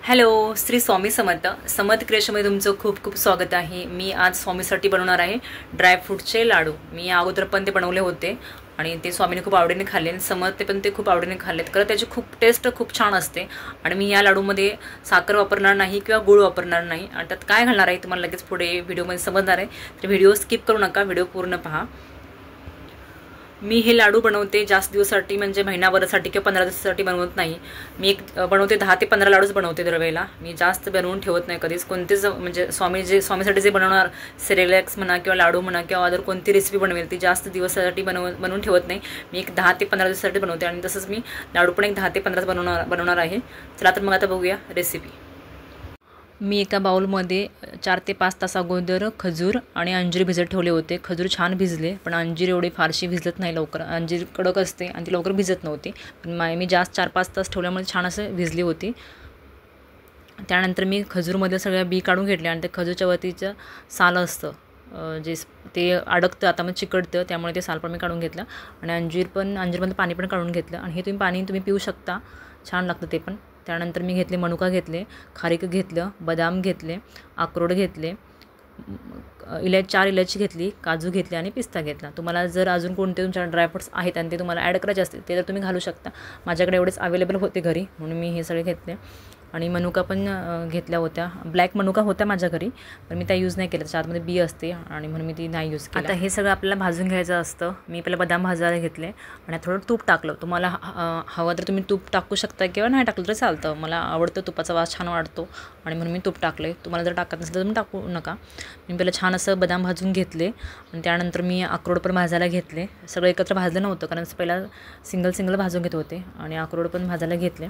Hello, Shri Swami Samarth समर्थ क्रिएशनमध्ये तुमचं खूप खूप स्वागत आहे। मी आज स्वामीसाठी बनवणार आहे ड्रायफ्रूटचे लाडू। मी अगोदर पण ते बनवले होते आणि ते स्वामीने खूप आवडीने खाल्ले आणि समर्थ पण ते खूप आवडीने खाल्लेत, कारण त्याची खूप टेस्ट खूप छान असते। आणि मी या लाडूमध्ये साखर वापरणार नाही किंवा गूळ वापरणार नाही। आणि त्यात काय घालणार आहे तुम्हाला लगेच पुढे व्हिडिओमध्ये समजणार आहे, तर व्हिडिओ स्किप करू नका, व्हिडिओ पूर्ण पहा। मी हे लाडू बनवते जास्त दिवसासाठी, म्हणजे महिनाभरासाठी किंवा 15 दिवसासाठी बनवत नाही। मी बनवते 10 ते 15 लाडूच बनवते दरवेळेला। मी जास्त बनवून ठेवत नाही कधीच कोणतेच, म्हणजे स्वामीसाठी जे बनवणार सेरेलॅक्स म्हणा किंवा लाडू म्हणा किंवा अदर कोणती रेसिपी बनवेल ती जास्त दिवसासाठी बनवून ठेवत नाही। मी एक 10 ते 15 दिवसासाठी बनवते आणि तसंच मी लाडू पण एक 10 ते 15 बनवणार आहे। चला तर मग आता बघूया रेसिपी। मी एका बाउलमध्ये 4 ते 5 तास अगोदर खजूर आणि अंजीर भिजत ठेवले होते। खजूर छान भिजले, पण अंजीर एवढी फारशी भिजत नाही लवकर। अंजीर कडक असते आणि ती लवकर भिजत नव्हती, पण मी जास्त 4-5 तास ठेवल्यामुळे छान असं भिजली होती। त्यानंतर मी खजूरमध्ये सगळ्या बी काढून घेतल्या आणि ते खजूरच्या वरतीचं साल असतं जे ते अडकतं, आता मग चिकटतं, त्यामुळे ते साल पण मी काढून घेतलं। आणि अंजीरमध्ये पाणी पण काढून घेतलं आणि हे पाणी तुम्ही पिऊ शकता, छान लागतं ते पण। त्यानंतर मी घेतले मनुका घेतले, खारीक घेतलं, बदाम घेतले, अक्रोड घेतले, 4 इलायची घेतली, काजू घेतले आणि पिस्ता घेतला। तुम्हाला जर अजून कोणते तुमच्या ड्रायफ्रुट्स आहेत आणि ते तुम्हाला ॲड करायचे असतील ते तर तुम्ही घालू शकता। माझ्याकडे एवढेच अवेलेबल होते घरी, म्हणून मी हे सगळे घेतले। आणि मनुका पण घेतल्या होत्या, ब्लॅक मनुका होत्या माझ्या घरी, पण मी त्या यूज नाही केल्या, त्याच्यामध्ये बी असते आणि म्हणून मी ती नाही यूज केली। आता हे सगळं आपल्याला भाजून घ्यायचं असतं। मी पहिला बदाम भाजायला घेतले आणि थोडं तूप टाकलं। तुम्हाला हवं तर तुम्ही तूप टाकू शकता किंवा नाही टाकलं तरी चालतं। मला आवडतं, तुपाचा वास छान वाटतो आणि म्हणून मी तूप टाकले। तुम्हाला जर टाकत नसेल तर तुम्ही टाकू नका। मी पहिलं छान असं बदाम भाजून घेतले आणि त्यानंतर मी अक्रोड पण भाजायला घेतले। सगळं एकत्र भाजलं नव्हतं, कारण पहिला सिंगल भाजून घेत होते आणि अक्रोड पण भाजायला घेतले।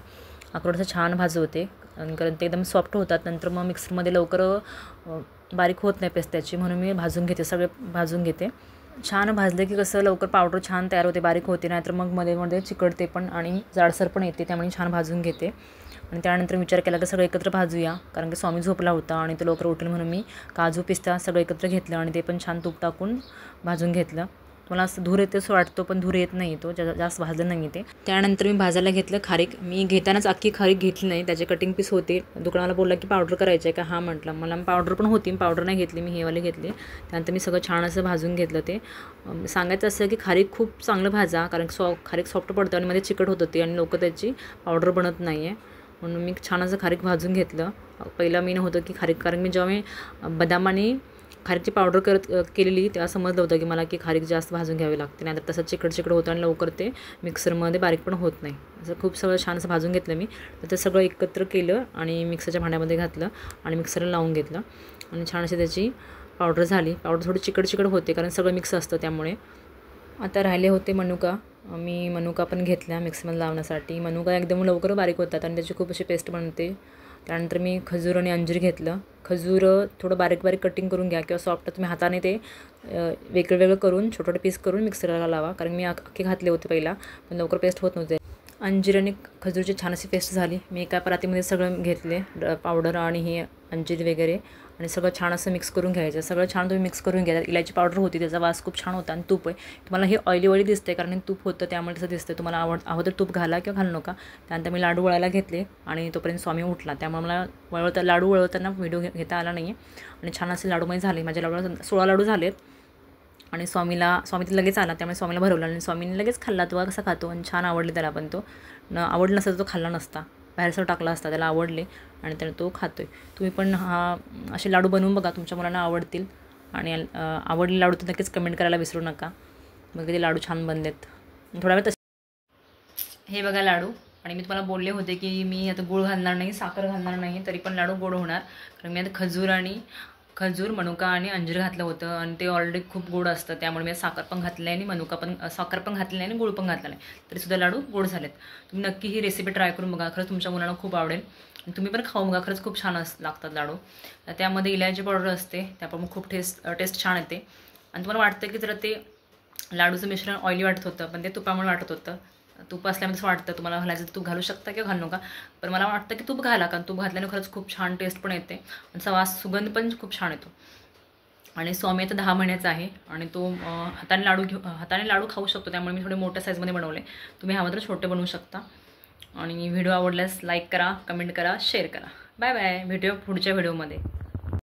अक्रोड असं छान भाजवते कारण ते एकदम सॉफ्ट होतात, नंतर मग मिक्सरमध्ये लवकर बारीक होत नाही पेस्ट त्याची, म्हणून मी भाजून घेते, सगळे भाजून घेते। छान भाजले की कसं लवकर पावडर छान तयार होते, बारीक होते, नाहीतर मग मध्ये चिकटते पण आणि जाडसर पण येते, त्यामुळे छान भाजून घेते। आणि त्यानंतर विचार केला की सगळं एकत्र भाजूया, कारण की स्वामी झोपला होता आणि तो लवकर उठेल, म्हणून मी काजू पिस्ता सगळं एकत्र घेतलं आणि ते पण छान तूप टाकून भाजून घेतलं। मला असं धूर येते असं वाटतो, पण धूर येत नाही, तो जास्त भाजलं नाही ते। त्यानंतर मी भाजायला घेतलं खारीक। मी घेतानाच अख्खी खारीक घेतली नाही, त्याचे कटिंग पीस होते। दुकानाला बोलला की पावडर करायचं आहे का, हां म्हटलं। मला पावडर पण होती, मी पावडर नाही घेतली, मी हेवाले घेतले। त्यानंतर मी सगळं छान असं भाजून घेतलं। ते सांगायचं असं की खारीक खूप चांगलं भाजा, कारण खारीक सॉफ्ट पडतं आणि मध्ये चिकट होतं ते आणि लवकर त्याची पावडर बनत नाही आहे, म्हणून मी छान असं खारीक भाजून घेतलं। पहिला मी नव्हतं की खारीक, कारण मी जेव्हा मी बदाम आणि खारीकची पावडर केलेली तेव्हा समजलं होतं की मला की खारीक जास्त भाजून घ्यावी लागते, नाहीतर तसं चिकट होतं आणि लवकर ते मिक्सरमध्ये बारीक पण होत नाही। असं खूप सगळं छान असं भाजून घेतलं मी। तर ते सगळं एकत्र केलं आणि मिक्सरच्या भांड्यामध्ये घातलं आणि मिक्सरला लावून घेतलं आणि छान अशी त्याची पावडर झाली। पावडर थोडी चिकट होते, कारण सगळं मिक्स असतं त्यामुळे। आता राहिले होते मनुका, मी मनुका पण घेतल्या मिक्सरमध्ये लावण्यासाठी। मनुका एकदम लवकर बारीक होतात आणि त्याची खूप अशी पेस्ट बनते। त्यानंतर मी खजूर आणि अंजीर घेतलं। खजूर थोडं बारीक कटिंग करून घ्या किंवा सॉफ्ट तुम्ही हाताने ते वेगळं करून छोटे पीस करून मिक्सरला लावा, कारण मी अख्खे घातले होते पहिला, पण लवकर पेस्ट होत नव्हते। अंजीर आणि खजूरची छान अशी पेस्ट झाली। मी एका परातीमध्ये सगळं घेतले, पावडर आणि हे अंजीर वगैरे, आणि सगळं छान असं मिक्स करून घ्यायचं। सगळं छान तुम्ही मिक्स करून घ्या। इलायची पावडर होती, त्याचा वास खूप छान होता आणि तूप आहे। तुम्हाला हे ऑइली दिसते कारण तूप होतं त्यामुळे तसं दिसतं। तुम्हाला आवडतं तूप घाला किंवा घालू नका। त्यानंतर मी लाडू वळायला घेतले आणि तोपर्यंत स्वामी उठला, त्यामुळे मला लाडू वळवताना व्हिडिओ घेता आला नाही आहे। आणि छान असे लाडूमध्ये झाले, माझ्या 16 लाडू झालेत। आणि स्वामी ते लगेच आला, त्यामुळे स्वामीला भरवलं आणि स्वामीने लगेच खाल्ला। तो कसा खातो आणि छान आवडले त्याला, पण तो आवडला नसता तो खाल्ला नसता, बाहेरचं टाकला असता, त्याला आवडले आणि त्याला तो खातोय। तुम्ही पण असे लाडू बनवून बघा, तुमच्या मुलांना आवडतील आणि आवडले लाडू तर नक्कीच कमेंट करायला विसरू नका। मग ते लाडू छान बनलेत। थोडा वेळ हे बघा लाडू, आणि मी तुम्हाला बोलले होते की मी आता गूळ घालणार नाही, साखर घालणार नाही, तरी पण लाडू गोड होणार, कारण मी आता खजूर मनुका आणि अंजीर घातलं होतं आणि ते ऑलरेडी खूप गोड असतं, त्यामुळे मी साखर पण घातली आहे आणि साखर पण घातली नाही आणि गूळ पण घातला नाही, तरीसुद्धा लाडू गोड झालेत। तुम्ही नक्की ही रेसिपी ट्राय करून बघा, खरंच तुमच्या मुलांना खूप आवडेल। तुम्ही पण खाऊन बघा, खरंच खूप छान लागतात लाडू। त्यामध्ये इलायची पावडर असते, त्यामुळे खूप टेस्ट छान येते। आणि तुम्हाला वाटतं की जरा ते लाडूचं मिश्रण ऑइली वाटत होतं, पण ते तुपामुळे वाटत होतं। तूप असल्यामुळे असं वाटतं, तुम्हाला घालायचं तूप घालू शकता किंवा घालू नका, पण मला वाटतं की तूप घाला, कारण तूप घातल्याने खरंच खूप छान टेस्ट पण येते आणि वास सुगंध पण खूप छान येतो। आणि स्वामी आता 10 महिन्याचा आहे आणि तो हाताने लाडू खाऊ शकतो, त्यामुळे मी थोडे मोठ्या साईजमध्ये बनवले। तुम्ही हवं तर छोटे बनवू शकता। आणि व्हिडिओ आवडल्यास लाईक करा, कमेंट करा, शेअर करा। बाय बाय, भेटूया पुढच्या व्हिडिओमध्ये.